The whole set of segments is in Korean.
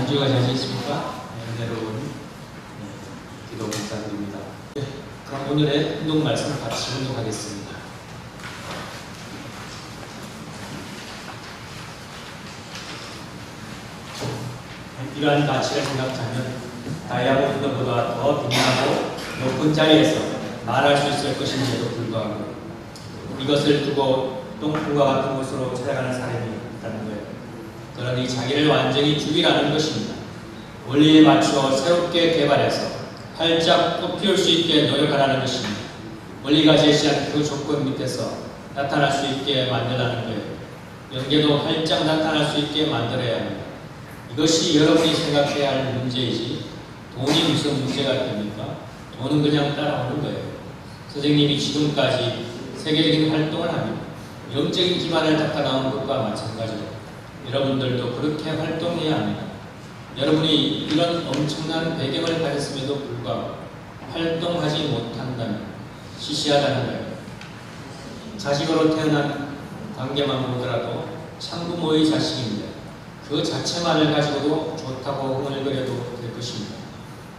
안주가 잘 있습니까? 여러분, 기도 감사드립니다. 그럼 오늘의 운동 말씀을 같이 운동하겠습니다. 이러한 가치를 생각하면 다이아몬드보다 더 빛나고 높은 자리에서 말할 수 있을 것인데도 불구하고 이것을 두고 똥풀과 같은 곳으로 찾아가는 사람이 있다는 거예요. 그러니 자기를 완전히 죽이라는 것입니다. 원리에 맞추어 새롭게 개발해서 활짝 꽃피울 수 있게 노력하라는 것입니다. 원리가 제시한 그 조건 밑에서 나타날 수 있게 만들라는 거예요. 연계도 활짝 나타날 수 있게 만들어야 합니다. 이것이 여러분이 생각해야 할 문제이지 돈이 무슨 문제가 됩니까? 돈은 그냥 따라오는 거예요. 선생님이 지금까지 세계적인 활동을 합니다. 영적인 기반을 닦아나온 것과 마찬가지로 여러분들도 그렇게 활동해야 합니다. 여러분이 이런 엄청난 배경을 가졌음에도 불구하고 활동하지 못한다면 시시하다는 거예요. 자식으로 태어난 관계만 보더라도 참부모의 자식인데 그 자체만을 가지고도 좋다고 흥얼거려도 될 것입니다.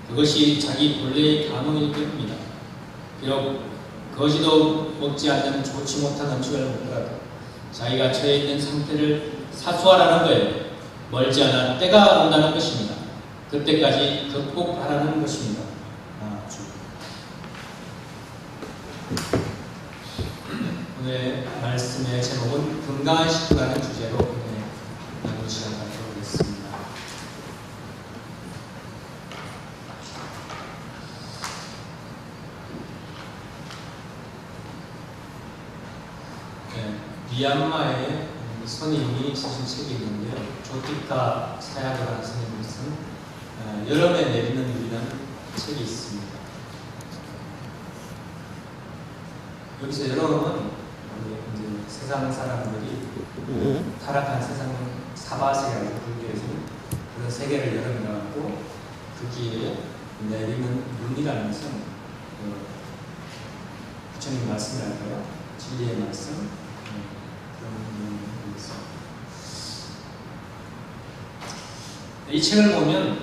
그것이 자기 본래의 감흥일 겁니다. 비록 거지도 먹지 않는 좋지 못한 음식을 먹더라도 자기가 처해 있는 상태를 사수하라는 거예요. 멀지 않아 때가 온다는 것입니다. 그때까지 극복하라는 것입니다. 오늘 말씀의 제목은 건강한 식구라는 주제로 나누는 시간 갖도록 하겠습니다. 미얀마의 선임이 쓰신 책이 있는데요. 조티카 사야르라는 선임이 쓴 여름에 내리는 물이라는 책이 있습니다. 여기서 여름은 이제 세상 사람들이 타락한 세상 사바세계라고 불교에서는 그런 세계를 여름이라고 하고 거기에 내리는 눈이라는 것은 부처님 말씀이랄까요? 진리의 말씀 이 책을 보면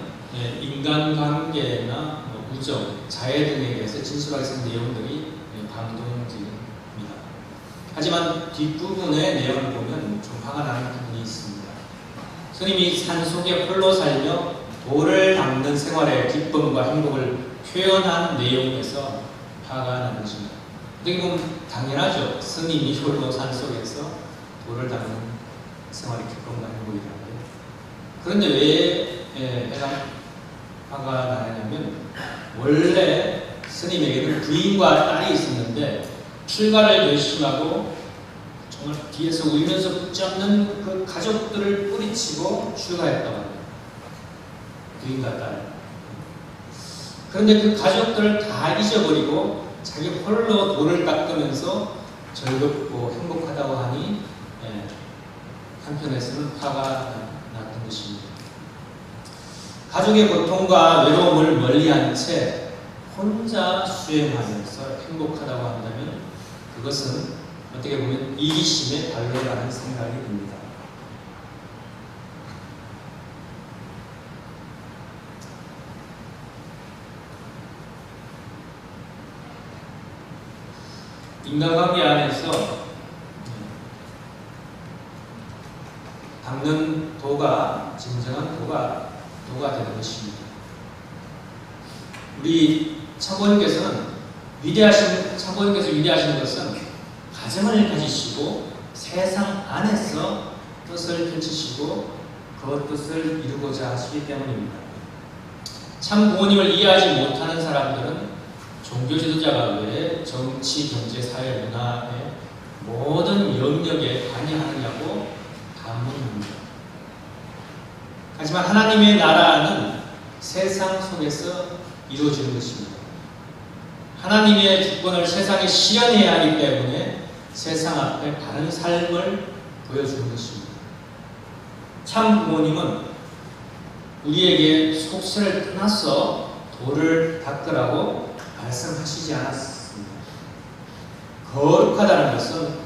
인간관계나 우정, 자애 등에 대해서 진솔하게 쓴 내용들이 감동적입니다. 하지만 뒷부분의 내용을 보면 좀 화가 나는 부분이 있습니다. 스님이 산속에 홀로 살며 돌을 닦는 생활의 기쁨과 행복을 표현한 내용에서 화가 나는 것입니다. 어떻게 보면 당연하죠. 스님이 홀로 산속에서 돌을 닦는 생활의 기쁨과 행복이라고요. 그런데 왜 화가 나냐면 원래 스님에게는 부인과 딸이 있었는데 출가를 결심하고 정말 뒤에서 울면서 붙잡는 그 가족들을 뿌리치고 출가했다고 합니다. 부인과 딸. 그런데 그 가족들을 다 잊어버리고 자기 홀로 돌을 닦으면서 즐겁고 행복하다고 하니 한편에서는 화가 났던 것입니다. 가족의 고통과 외로움을 멀리한 채 혼자 수행하면서 행복하다고 한다면 그것은 어떻게 보면 이기심의 발로라는 생각이 듭니다. 인간관계 안에서 닦는 도가 진정한 도가 되는 것입니다. 우리 참고님께서 위대하신 것은 가정을 가지시고 세상 안에서 뜻을 펼치시고 그 뜻을 이루고자 하시기 때문입니다. 참 부모님을 이해하지 못하는 사람들은 종교 지도자가 왜 정치, 경제, 사회, 문화의 모든 영역에 관여하느냐고 반문합니다. 하지만 하나님의 나라는 세상 속에서 이루어지는 것입니다. 하나님의 주권을 세상에 실현해야 하기 때문에 세상 앞에 다른 삶을 보여주는 것입니다. 참 부모님은 우리에게 속세를 떠나서 돌을 닦으라고 말씀하시지 않았습니다. 거룩하다는 것은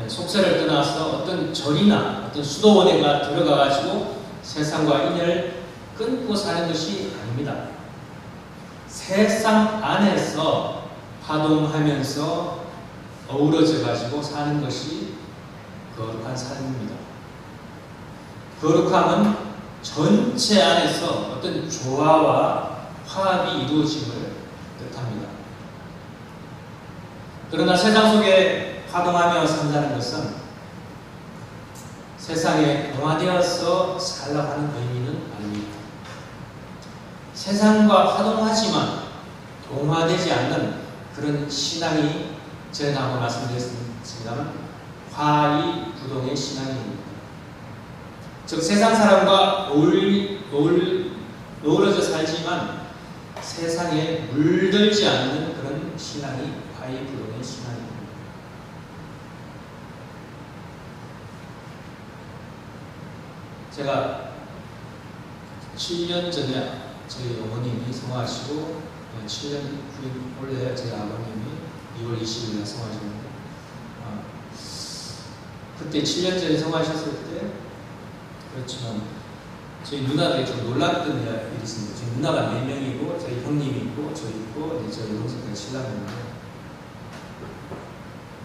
속세를 떠나서 어떤 절이나 어떤 수도원에가 들어가가지고 세상과 인연을 끊고 사는 것이 아닙니다. 세상 안에서 화동하면서 어우러져 가지고 사는 것이 거룩한 삶입니다. 거룩함은 전체 안에서 어떤 조화와 화합이 이루어짐을 뜻합니다. 그러나 세상 속에 화동하며 산다는 것은 세상에 동화되어서 살라고 하는 의미는 아닙니다. 세상과 화동하지만 동화되지 않는 그런 신앙이 제가 한번 말씀드렸습니다만 화이부동의 신앙입니다. 즉 세상 사람과 어우러져 살지만 세상에 물들지 않는 그런 신앙이 화이부동의 신앙입니다. 제가 7년 전에 저희 어머님이 성화하시고 7년 후인 원래 저희 아버님이 2월 20일에 성화하셨는데 그때 7년 전에 성화하셨을 때 그렇지만 저희 누나들이 좀 놀랐던 일이 있습니다. 저희 누나가 4명이고 저희 형님이 있고 저 있고 저희 여동생과 신랑인데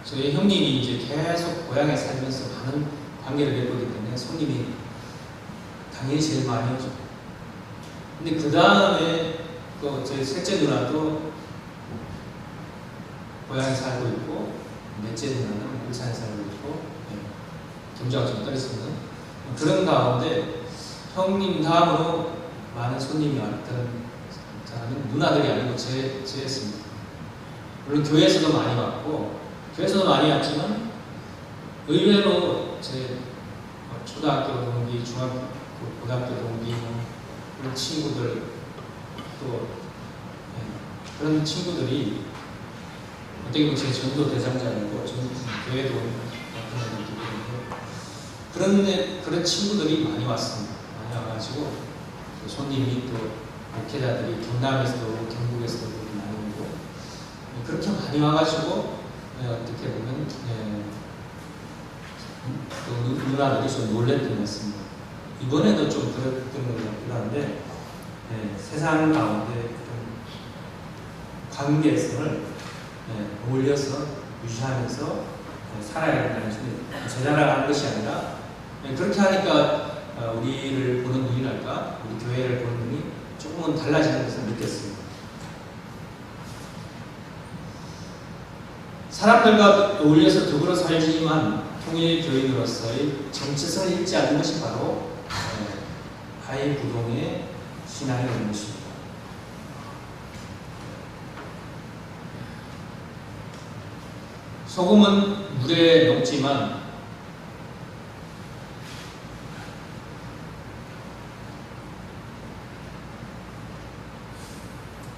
저희 형님이 이제 계속 고향에 살면서 많은 관계를 맺었기 때문에 손님이 당연히 제일 많이 오죠. 근데 그 다음에 또 저희 셋째 누나도 고향에 살고 있고 넷째 누나는 울산에 살고 있고 경주하고 좀 떨어졌습니다. 그런 가운데 형님 다음으로 많은 손님이 왔던 사람은 누나들이 아니고 제였습니다. 물론 교회에서도 많이 왔고 교회에서도 많이 왔지만 의외로 제 초등학교 동기, 중학교, 고등학교 동기 그런 친구들 또 그런 친구들이 어떻게 보면 제 전도 대상자이고 교회도 그런 친구들이 많이 왔습니다. 많이 와가지고 손님이 또 목회자들이 경남에서도 경북에서도 많이 오고 그렇게 많이 와가지고 어떻게 보면 또 누나들이 좀 놀랬던 것 같습니다. 이번에도 좀 그랬던 것 같기도 한데 세상 가운데 관계성을 어울려서 유지하면서 살아야 된다는 것이 제 자랑하는 것이 아니라 그렇게 하니까 우리를 보는 눈이랄까 우리 교회를 보는 눈이 조금은 달라지는 것을 느꼈습니다. 사람들과 어울려서 더불어 살지만 통일 교인으로서의 정체성을 잃지 않는 것이 바로 화이부동의 신앙이 되는 것입니다. 소금은 물에 녹지만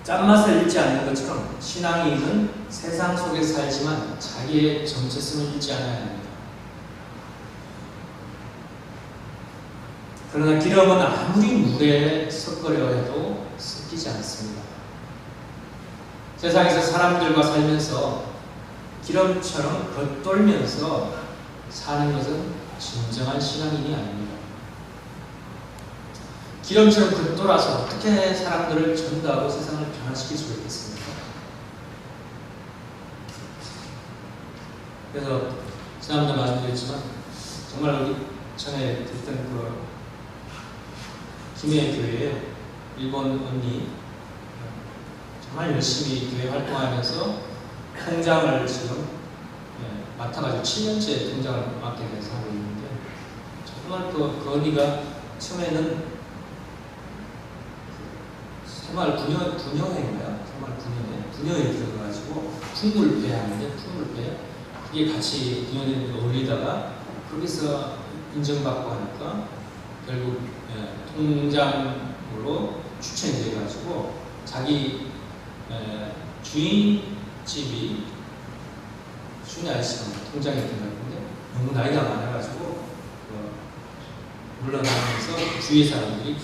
짠맛을 잃지 않는 것처럼 신앙인은 세상 속에 살지만 자기의 정체성을 잃지 않아야 합니다. 그러나 기름은 아무리 물에 섞으려 해도 섞이지 않습니다. 세상에서 사람들과 살면서 기름처럼 겉돌면서 사는 것은 진정한 신앙인이 아닙니다. 기름처럼 겉돌아서 어떻게 사람들을 전도하고 세상을 변화시킬 수 있겠습니까? 그래서 지난번에 말씀드렸지만 정말 우리 전에 듣던 그 김해 교회에 일본 언니 정말 열심히 교회 활동하면서 통장을 지금 맡아가지고 7년째 통장을 맡게 돼서 하고 있는데 정말 그 언니가 처음에는 새마을 분여회인가요? 새마을 분여회에 들어가가지고 풍물배 하는데 풍물배 그게 같이 분여회에 어울리다가 거기서 인정받고 하니까 결국 통장으로 추천이 돼가지고 자기 주인집이 순이 아저씨가 통장에 들어갔는데 너무 나이가 많아가지고 물러나면서 주위 사람들이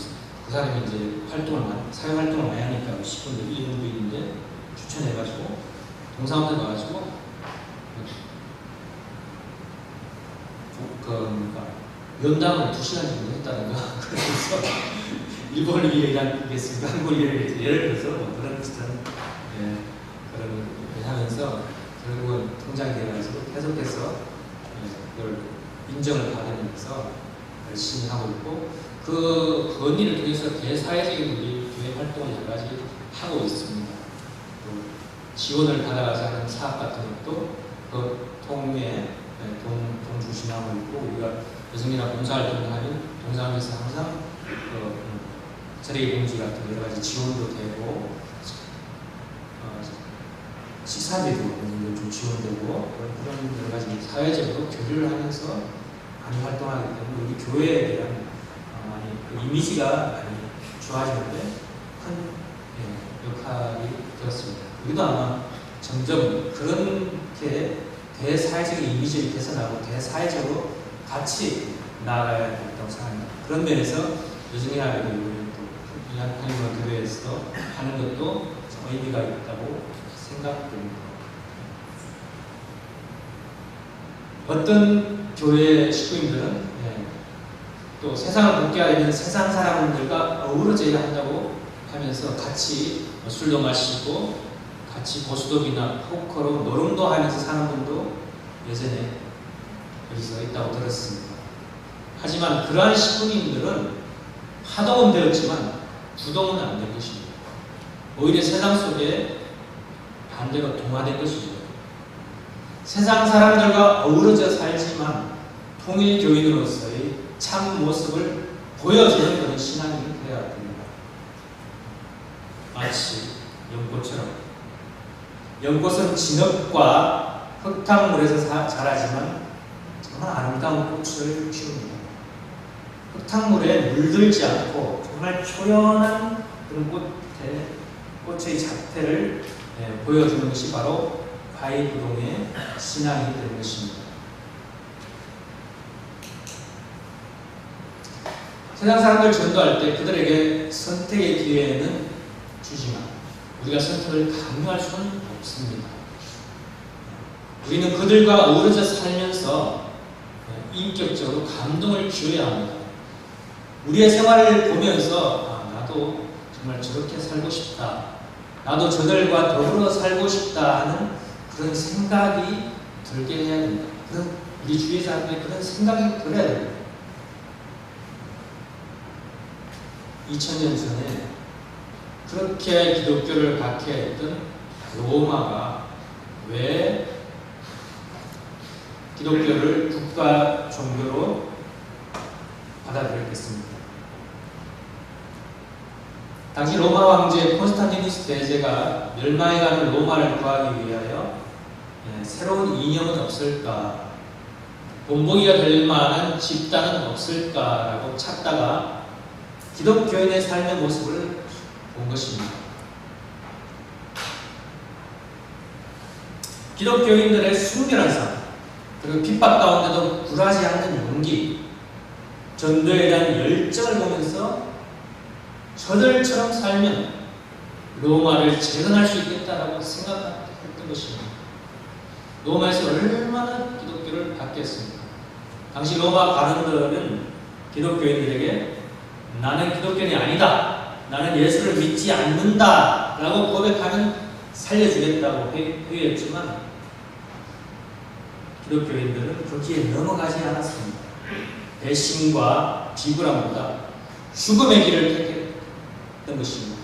그 사람이 이제 사회 활동을 많이 하니까 10분들 1분 있는데 추천해가지고 동사무소에 가가지고 연담을 2시간 정도 했다든가 그래서 일본을 위해 일하겠습니까? 한국을 위해 예를 들어서 뭐 그런 비슷한 그런 하면서 결국은 통장계에서 계속해서 그걸 인정을 받으면서 열심히 하고 있고 그 건의를 통해서 대사회적인 우리 교회 활동을 여러 가지 하고 있습니다. 또 지원을 받아가서 하는 사업 같은 것도 그 통에 돈 주신하고 있고 우리가 여성이나 봉사활동을 하면 봉사하면서 항상 저녁의 공지 같은 여러 가지 지원도 되고 식사비도 좀 지원되고 그런 여러 가지 사회적으로 교류를 하면서 많이 활동하기 때문에 우리 교회에 대한 많이 그 이미지가 많이 좋아지는데 큰 역할이 되었습니다. 우리도 아마 점점 그렇게 대사회적인 이미지를 개선하고 대사회적으로 같이 나아가야 된다고 생각합니다. 그런 면에서 요즘이나 또 한국의 교회에서 하는 것도 의미가 있다고 생각됩니다. 어떤 교회 식구인들은 또 세상을 돕게 되는 세상 사람들과 어우러져 야 한다고 하면서 같이 술도 마시고 같이 고스톱이나 포커로 노름도 하면서 사는 분도 예전에 여기서 있다고 들었습니다. 하지만 그러한 식구님들은 파동은 되었지만 부동은 안 된 것입니다. 오히려 세상 속에 반대로 동화된 것이죠. 세상 사람들과 어우러져 살지만 통일교인으로서의 참 모습을 보여주는 그런 신앙이 되어야 됩니다. 마치 연꽃처럼 연꽃은 진흙과 흙탕물에서 자라지만 정말 아름다운 꽃을 피웁니다. 흙탕물에 물들지 않고 정말 초연한 그런 꽃의 자태를 보여주는 것이 바로 바위부동의 신앙이 되는 것입니다. 세상 사람들 전도할 때 그들에게 선택의 기회는 주지만 우리가 선택을 강요할 수는 없습니다. 우리는 그들과 어우러져 살면서 인격적으로 감동을 주어야 합니다. 우리의 생활을 보면서 나도 정말 저렇게 살고 싶다. 나도 저들과 더불어 살고 싶다 하는 그런 생각이 들게 해야 됩니다. 우리 주위의 사람들이 그런 생각이 들어야 됩니다. 2000년 전에 그렇게 기독교를 박해했던 로마가 왜 기독교를 국가 종교로 받아들였겠습니까? 당시 로마 황제 콘스탄티누스 대제가 멸망해가는 로마를 구하기 위하여 새로운 이념은 없을까? 본보기가 될 만한 집단은 없을까라고 찾다가 기독교인의 삶의 모습을 본 것입니다. 기독교인들의 순결한 삶, 그리고 핍박 가운데도 굴하지 않는 용기, 전도에 대한 열정을 보면서 저들처럼 살면 로마를 재건할 수 있겠다라고 생각했던 것입니다. 로마에서 얼마나 기독교를 받겠습니까? 당시 로마 가론들은 기독교인들에게 나는 기독교인이 아니다. 나는 예수를 믿지 않는다. 라고 고백하면 살려주겠다고 회유했지만 기독교인들은 거기에 넘어가지 않았습니다. 배신과 비굴함보다 죽음의 길을 택했던 것입니다.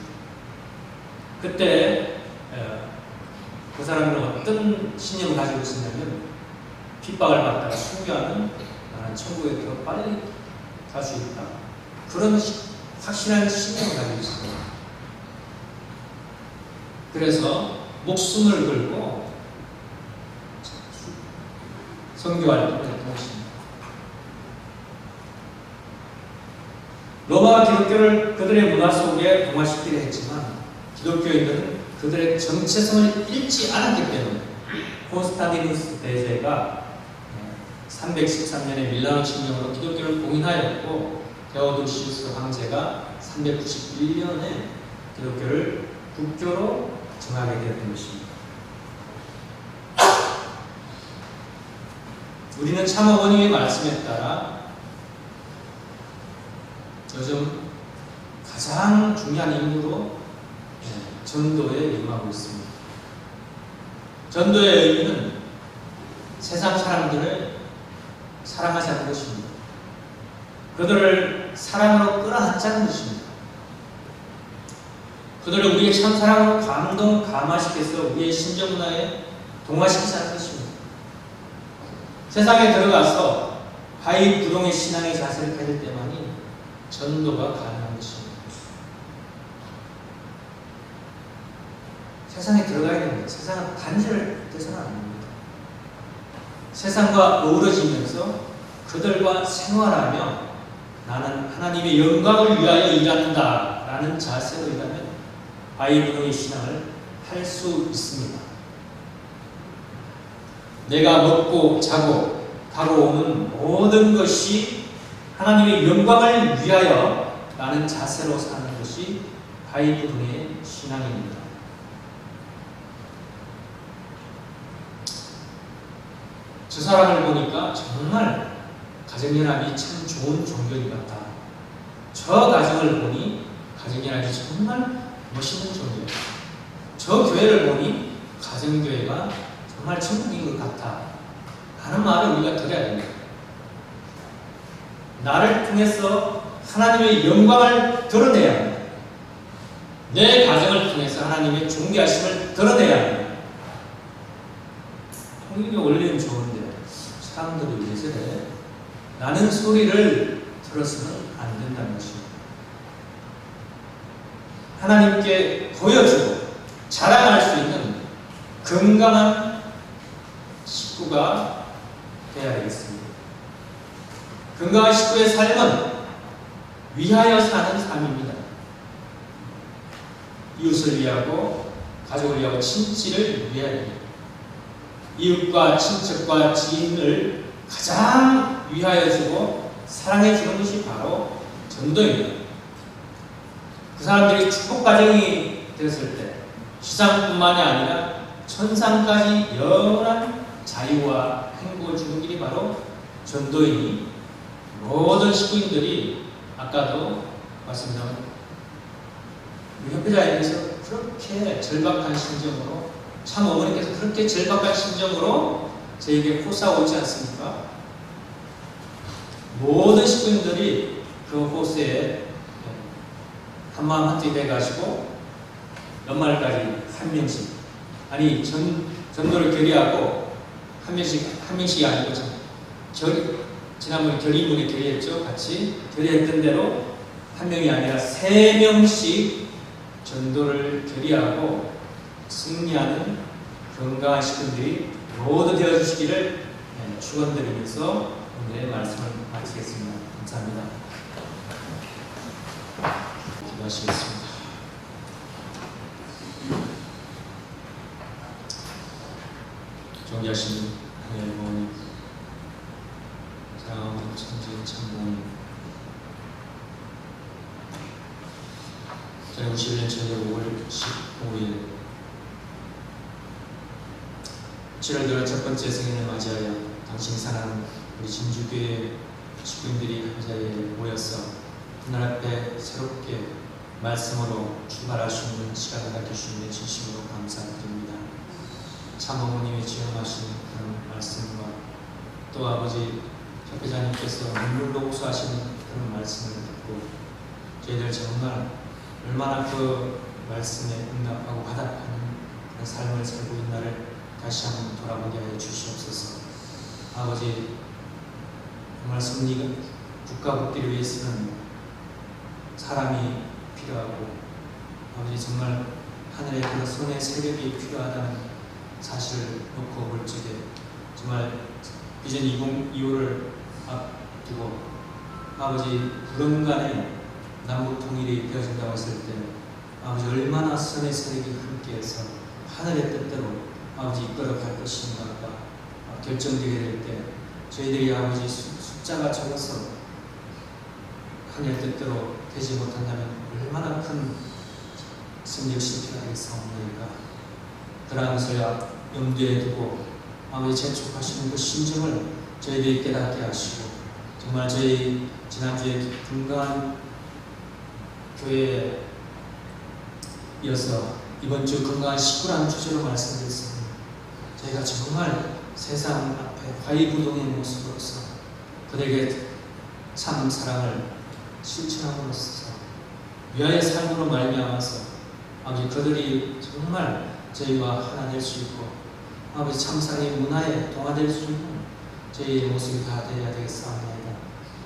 그때 그 사람들은 어떤 신념을 가지고 있었냐면 핍박을 받다가 순교하면 천국에 더 빨리 갈 수 있다. 그런 확실한 신념을 가지고 있습니다. 그래서 목숨을 걸고 선교 활동을 했던 것입니다. 로마가 기독교를 그들의 문화 속에 동화시키려 했지만 기독교인들은 그들의 정체성을 잃지 않았기 때문에 콘스탄티누스 대제가 313년에 밀라노 칙령으로 기독교를 봉인하였고 데오도시우스 황제가 391년에 기독교를 국교로 정하게 되었던 것입니다. 우리는 참어머니의 말씀에 따라 요즘 가장 중요한 임무로 전도에 임하고 있습니다. 전도의 의미는 세상 사람들을 사랑하자는 것입니다. 그들을 사랑으로 끌어안자는 것입니다. 그들을 우리의 참사랑으로 감화시켜서 우리의 심정 문화에 동화시키자는 것입니다. 세상에 들어가서 바위 부동의 신앙의 자세를 가질 때만이 전도가 가능한 것입니다. 세상에 들어가야 됩니다. 세상은 단절을 돼서는 안 됩니다. 세상과 어우러지면서 그들과 생활하며 나는 하나님의 영광을 위하여 일한다 라는 자세로 일하면 바이블의 신앙을 할 수 있습니다. 내가 먹고 자고 가고 오는 모든 것이 하나님의 영광을 위하여 라는 자세로 사는 것이 바이블의 신앙입니다. 저 사람을 보니까 정말 가정연합이 참 좋은 종교인 것 같다. 저 가정을 보니 가정연합이 정말 멋있는 종교다. 저 교회를 보니 가정교회가 정말 천국인 것 같아. 하는 말을 우리가 들어야 됩니다. 나를 통해서 하나님의 영광을 드러내야 합니다. 내 가정을 통해서 하나님의 존귀하심을 드러내야 합니다. 통일의 원리는 좋은데 사람들이 왜 저래? 라는 소리를 들어서는 안 된다는 것입니다. 하나님께 보여주고 자랑할 수 있는 건강한 식구가 되어야 되겠습니다. 건강한 식구의 삶은 위하여 사는 삶입니다. 이웃을 위하고 가족을 위하고 친지를 위하여 됩니다. 이웃과 친척과 지인을 가장 위하여 주고 사랑해 주는 것이 바로 전도입니다. 그 사람들이 축복 가정이 되었을 때 시상뿐만이 아니라 천상까지 영원한 자유와 행복을 주는 길이 바로 전도이니 모든 식구인들이 아까도 말씀드린 우리 협회자님께서 그렇게 절박한 심정으로 참 어머니께서 그렇게 절박한 심정으로 저에게 호소하고 있지 않습니까? 모든 식구인들이 그 호소에 한마음 한뜻이 돼가지고 연말까지 한 명씩 아니 전도를 결의하고 한 명씩이 아니고 지난번에 결의문에 결의했죠. 같이 결의했던 대로 한 명이 아니라 3명씩 전도를 결의하고 승리하는 건강한 식구들이 모두 되어주시기를 축원드리면서 오늘의 말씀을 마치겠습니다. 감사합니다. 기도하시겠습니다. 존귀하신 하나님의 어머니, 사랑하는 천지의 참부모님, 저희 51년 5월 15일 7월 첫 번째 생일을 맞이하여 당신이 사랑하는 우리 진주교회 식구인들이 한 자리에 모여서 하늘 앞에 새롭게 말씀으로 출발할 수 있는 시간을 가져주시는 진심으로 감사드립니다. 참 어머님이 지원하신 그런 말씀과 또 아버지 협회장님께서 눈물로 호소하시는 그런 말씀을 듣고 저희들 정말 얼마나 그 말씀에 응답하고 화답하는 그런 삶을 살고 있나를 다시 한번 돌아보게 하여 주시옵소서. 아버지 정말 승리가 국가 복귀를 위해서는 사람이 필요하고 아버지 정말 하늘의 그 손의 세력이 필요하다는 사실을 놓고 볼 적에 정말 비전 2025를 앞두고 아버지 불언간에 남북 통일이 되어진다고 했을 때 아버지 얼마나 선의 세력이 함께해서 하늘의 뜻대로 아버지 이끌어 갈 것인가가 결정되게 될 때 저희들이 아버지 숫자가 적어서 하늘의 뜻대로 되지 못한다면 얼마나 큰 승리를 실패하겠사옵나이까. 그러한 것을 염두에 두고 아버지 재촉하시는 그 심정을 저희들이 깨닫게 하시고 정말 저희 지난주에 건강한 교회에 이어서 이번 주 건강한 식구라는 주제로 말씀드렸습니다. 저희가 정말 세상 앞에 화이부동의 모습으로서 그들에게 참 사랑을 실천함으로써 위하여 삶으로 말미암아서 아버지 그들이 정말 저희와 하나 될 수 있고 아버지 참사랑의 문화에 동화될 수 있는 저희의 모습이 다 되어야 되겠사옵나이다.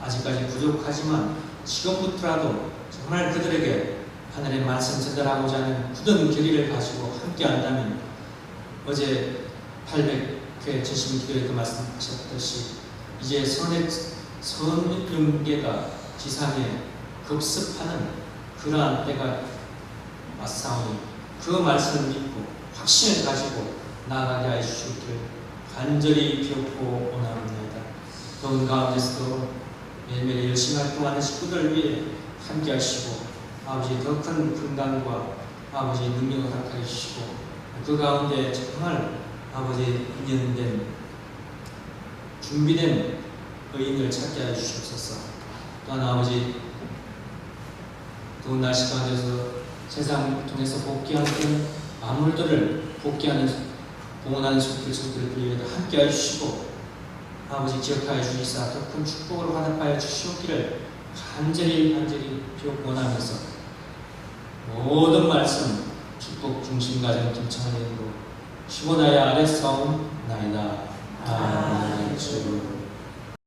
아직까지 부족하지만 지금부터라도 정말 그들에게 하늘의 말씀 전달하고자 하는 굳은 결의를 가지고 함께 한다면 어제 800회 전심기도에도 말씀하셨듯이 이제 선윤계가 지상에 급습하는 그러한 때가 왔사오니 그 말씀을 믿고 확신을 가지고 나아가게 하여 주시길 간절히 비옵고 원합니다. 더운 가운데서도 매일매일 열심히 활동하는 식구들을 위해 함께 하시고 아버지 더 큰 건강과 아버지 능력을 허락하여 주시고 그 가운데 정말 아버지 인연된 준비된 의인을 찾게 하여 주시옵소서. 또한 아버지 더운 날씨 가운데서 세상을 통해서 복귀하는 만물들을 복귀하는 봉헌하는 손길을 빌려 함께 하여 주시고 아버지 기억하여 주시사 더 큰 축복으로 화답하여 주시옵기를 간절히 비옵고 원하면서 모든 말씀 축복 중심 가정 김창환 이름으로 15나야 아래 싸움 나이다. 아멘.